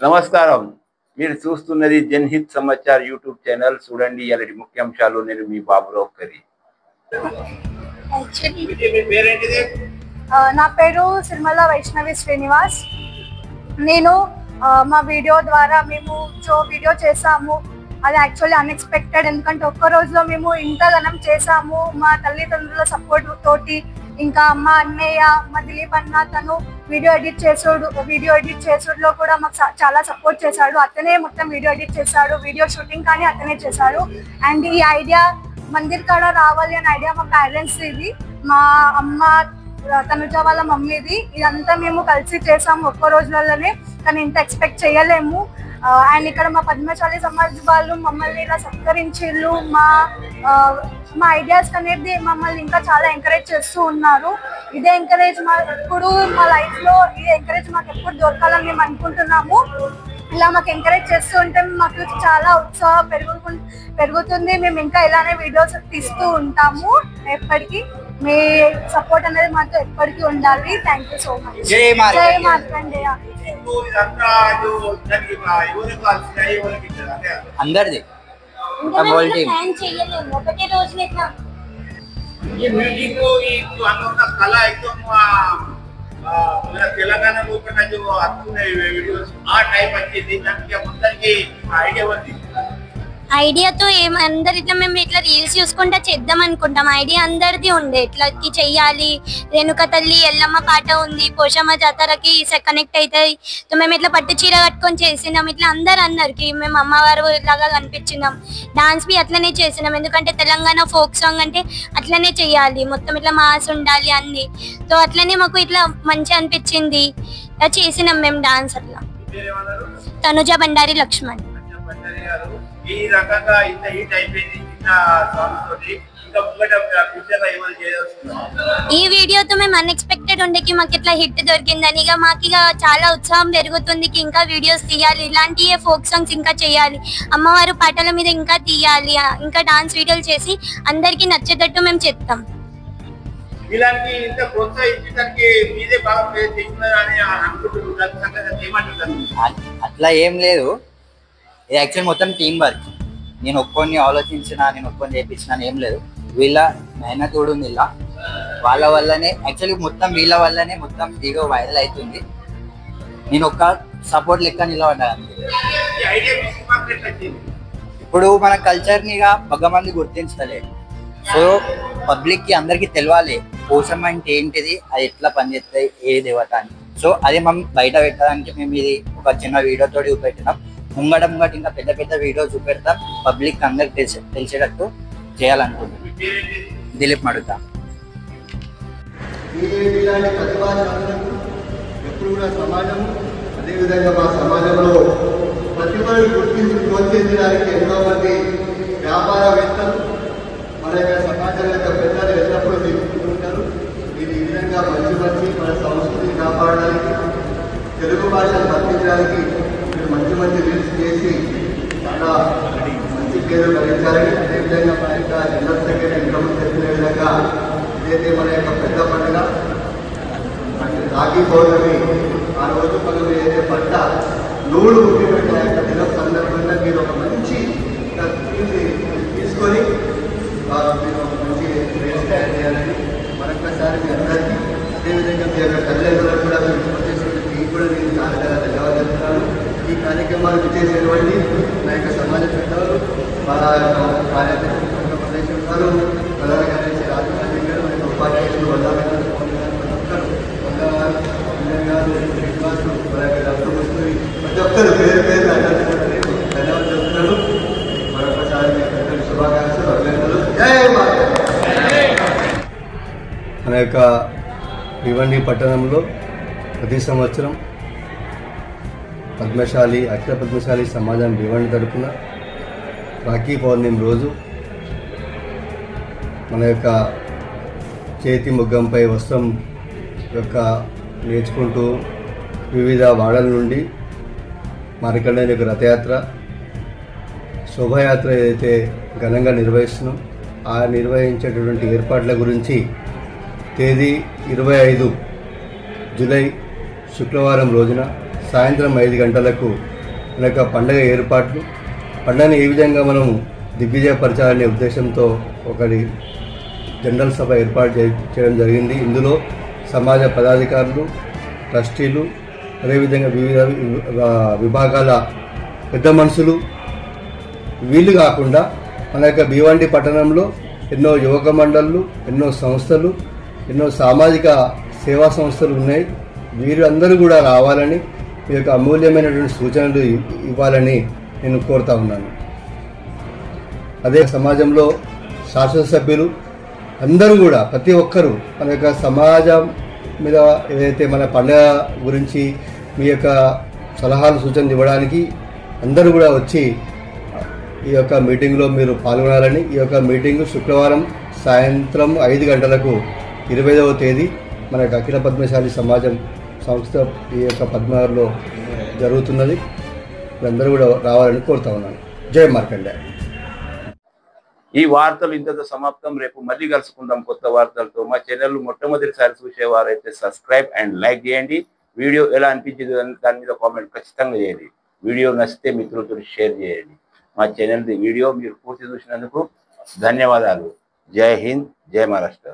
నమస్కారం. మీరు చూస్తున్నది జన్హిత్ సమాచార్ యూట్యూబ్ ఛానల్. చూడండి ఇలాంటి ముఖ్యాంశాలు. నేను మీ బాబురావు కరీ. నా పేరు సిరిమల్ల వైష్ణవి శ్రీనివాస్. నేను మా వీడియో ద్వారా మేము వీడియో చేసాము. అది యాక్చువల్లీ అన్ఎక్స్పెక్టెడ్. ఎందుకంటే ఒక్క రోజులో మేము ఇంతగానం చేసాము. మా తల్లిదండ్రుల సపోర్ట్ తోటి, ఇంకా మా అన్నయ్య, మా దిలీప్ అన్న, తను వీడియో ఎడిట్ చేసుడులో కూడా మాకు చాలా సపోర్ట్ చేశాడు. అతనే మొత్తం వీడియో ఎడిట్ చేశాడు. వీడియో షూటింగ్ కానీ అతనే చేశాడు. అండ్ ఈ ఐడియా మందిర్ కాడ రావాలి అనే ఐడియా మా పేరెంట్స్ ఇది, మా అమ్మ తనుజ వాళ్ళ మమ్మీది. ఇదంతా మేము కలిసి చేసాము ఒక్క రోజులలోనే, కానీ ఇంత ఎక్స్పెక్ట్ చేయలేము. అండ్ ఇక్కడ మా పద్మశాలి సమాజ్ వాళ్ళు మమ్మల్ని ఇలా సత్కరించిళ్ళు. మా ఐడియాస్ అనేది మమ్మల్ని ఇంకా చాలా ఎంకరేజ్ చేస్తూ ఉన్నారు. ఇదే ఎంకరేజ్ ఎప్పుడు మా లైఫ్లో ఇదే ఎంకరేజ్ మాకు ఎప్పుడు దొరకాలని మేము అనుకుంటున్నాము. ఇలా మాకు ఎంకరేజ్ చేస్తూ ఉంటే మాకు చాలా ఉత్సాహం పెరుగుతుంది. మేము ఇంకా ఇలానే వీడియోస్ తీస్తూ ఉంటాము. ఎప్పటికీ మీ సపోర్ట్ అనేది మాతో ఎప్పటికీ ఉండాలి. Thank you so much. జై మార్కండేయ. అందరిది తెలంగాణ ఐడియాతో అందరు ఇట్లా మేము ఇట్లా రీల్స్ చూసుకుంటా చేద్దాం అనుకుంటాం. ఐడియా అందరిది ఉండే ఇట్లా చెయ్యాలి. రేణుక తల్లి ఎల్లమ్మ పాట ఉంది, పోషమ్మ జాతరకి కనెక్ట్ అవుతాయి. మేము ఇట్లా పట్టు చీర కట్టుకొని చేసినాం. ఇట్లా అందరు అన్నరికి మేము అమ్మవారు లాగా కనిపించినాం. డాన్స్ బి అట్లనే చేసినాం. ఎందుకంటే తెలంగాణ ఫోక్ సాంగ్ అంటే అట్లనే చెయ్యాలి, మొత్తం ఇట్లా మాస్ ఉండాలి అన్ని. సో అట్లనే మాకు ఇట్లా మంచి అనిపించింది, చేసినాం మేము డాన్స్. అట్లా తనుజ బండారి లక్ష్మణ్. ఈ రకంగా ఇంత హీట్ అయిపోయింది చిన్న సాంగ్స్ తోటి. ఇంకా ఫ్యూచర్లో ఏమైనా చేయవచ్చు? ఈ వీడియోతో మేము అన్ఎక్స్పెక్టెడ్ ఉండేకి మాకు ఇట్లా హిట్ దొరికిందని మాకు చాలా ఉత్సాహం పెరుగుతుంది. ఇంకా వీడియోస్ తీయాలి, ఇలాంటి ఫోక్ సాంగ్స్ ఇంకా చేయాలి, అమ్మవారు పాటల మీద ఇంకా తీయాలి, ఇంకా డాన్స్ వీడియోలు చేసి అందరికి నచ్చేటట్టు మేము చేస్తాం. ఇలాంటి ఇంత ప్రోత్సహించడానికి మీదే బాగా చేస్తున్నారని అనుకుంటున్నారు. అట్లా ఏం లేదు. ఇది యాక్చువల్ మొత్తం టీం వర్క్. నేను ఒక్కొని ఆలోచించిన, నేను ఒక్కొని చేయించిన ఏం లేదు. వీళ్ళ మెహనత్ కూడా ఉంది. ఇలా వాళ్ళ వల్లనే యాక్చువల్లీ మొత్తం వీళ్ళ వల్లనే మొత్తం వీడియో వైరల్ అవుతుంది. నేను ఒక్క సపోర్ట్ లెక్క నిలబడ్డాను. ఇప్పుడు మన కల్చర్నిగా బాగా మంది గుర్తించలేదు. సో పబ్లిక్కి అందరికీ తెలియాలి పోషమ్మ అంటే ఏంటిది, అది ఎట్లా పనిచేస్తుంది, ఏ దేవత అని. సో అది మనం బయట పెట్టడానికి మేము ఇది ఒక చిన్న వీడియోతో చూపెట్టినాం. ముంగట ఇంకా పెద్ద పెద్ద వీడియోస్ చూపెడతాం. పబ్లిక్ అందరికి తెలిసేటట్టు చేయాలనుకుంటున్నాం. దిలీప్ మడుతా. ఎప్పుడు కూడా సమాజం, అదేవిధంగా మా సమాజంలో ప్రతిభను గుర్తించి ప్రోత్సహించడానికి ఎంతో మంది వ్యాపారవేత్తలు మన యొక్క సమాజం యొక్క పెద్దలు ఎల్లప్పుడూ తీసుకుంటుంటారు. మీరు ఈ విధంగా మంచి మన సంస్కృతిని కాపాడడానికి, తెలుగు భాషను బతికించడానికి మంచి రీల్స్ చేసి చాలా మంచి పేరు కలిగించాలని, అదేవిధంగా మన యొక్క జనరల్ సెక్రటరీ ఇంతకుముందు చెప్పిన విధంగా ఇదైతే మన యొక్క పెద్ద పండుగ రాఖీ పౌర్ణమి. ఆ రోజు మనం ఏదైతే పంట నూలు ముఖ్యమైన యొక్క దిన సందర్భంగా మీరు ఒక మంచి తీసుకొని మీరు ఒక మంచి రీల్స్ తయారు చేయాలని మరొకసారి మీ అందరికీ, అదేవిధంగా మీ యొక్క తల్లిదండ్రులకు కూడా మీకు కూడా నేను చాలా చాలా ధన్యవాదాలు చెప్తున్నాను. ఈ కార్యక్రమాలు విజయసేవండి నా యొక్క సమాజ పెద్దలు, మా కార్యదర్శి ప్రదేశం గారు, ప్రధాన కార్యదర్శి రాజమండ్రి గారు, మన ఉపాధ్యక్షులు వల్లాగారు, శ్రీనివాసు, ప్రతి ఒక్కరు పేరు ధన్యవాదాలు చెప్తున్నాను. మరొకసారి మీ పెద్దలు శుభాకాంక్షలు, అభినందనలు. జై భారత్. మన యొక్క భివండి పట్టణంలో ప్రతి సంవత్సరం అఖిల పద్మశాలి సమాజం భివండి తరపున రాఖీ పౌర్ణమి రోజు మన యొక్క చేతి ముగ్గంపై వస్త్రం యొక్క నేర్చుకుంటూ వివిధ వాడల నుండి మార్కండేయుని యొక్క రథయాత్ర, శోభాయాత్ర ఏదైతే ఘనంగా నిర్వహిస్తున్నాం, ఆ నిర్వహించేటటువంటి ఏర్పాట్ల గురించి తేదీ 25 జూలై శుక్రవారం రోజున సాయంత్రం 5 గంటలకు మన యొక్క పండుగ ఏర్పాట్లు, పండుగని ఏ విధంగా మనం దిగ్విజయపరచాలనే ఉద్దేశంతో ఒకటి జనరల్ సభ ఏర్పాటు చేయడం జరిగింది. ఇందులో సమాజ పదాధికారులు, ట్రస్టీలు, అదేవిధంగా వివిధ విభాగాల పెద్ద మనుషులు, వీళ్ళు కాకుండా మన యొక్క భీవండి పట్టణంలో ఎన్నో యువక మండళ్ళు, ఎన్నో సంస్థలు, ఎన్నో సామాజిక సేవా సంస్థలు ఉన్నాయి. వీరందరూ కూడా రావాలని, మీ యొక్క అమూల్యమైనటువంటి సూచనలు ఇవ్వాలని నేను కోరుతా ఉన్నాను. అదే సమాజంలో శాసన సభ్యులు అందరూ కూడా ప్రతి ఒక్కరూ మన యొక్క సమాజం మీద ఏదైతే మన పండుగ గురించి మీ యొక్క సలహాలు సూచనలు ఇవ్వడానికి అందరూ కూడా వచ్చి ఈ యొక్క మీటింగ్లో మీరు పాల్గొనాలని. ఈ యొక్క మీటింగ్ శుక్రవారం సాయంత్రం 5 గంటలకు 25వ తేదీ మన యొక్క అఖిల పద్మశాలి సమాజం సంస్థ ఈ యొక్క పద్మనగర్లో జరుగుతున్నది. అందరూ కూడా రావాలని కోరుతా ఉన్నాను. జై మార్కండేయ. ఈ వార్తలు ఇంతతో సమాప్తం. రేపు మళ్ళీ కలుసుకుందాం కొత్త వార్తలతో. మా ఛానల్ మొట్టమొదటిసారి చూసేవారైతే సబ్స్క్రైబ్ అండ్ లైక్ చేయండి. వీడియో ఎలా అనిపించింది దాని మీద కామెంట్ ఖచ్చితంగా చేయండి. వీడియో నచ్చితే మిత్రులతో షేర్ చేయండి. మా ఛానల్ వీడియో మీరు పూర్తి చూసినందుకు ధన్యవాదాలు. జై హింద్, జై మహారాష్ట్ర.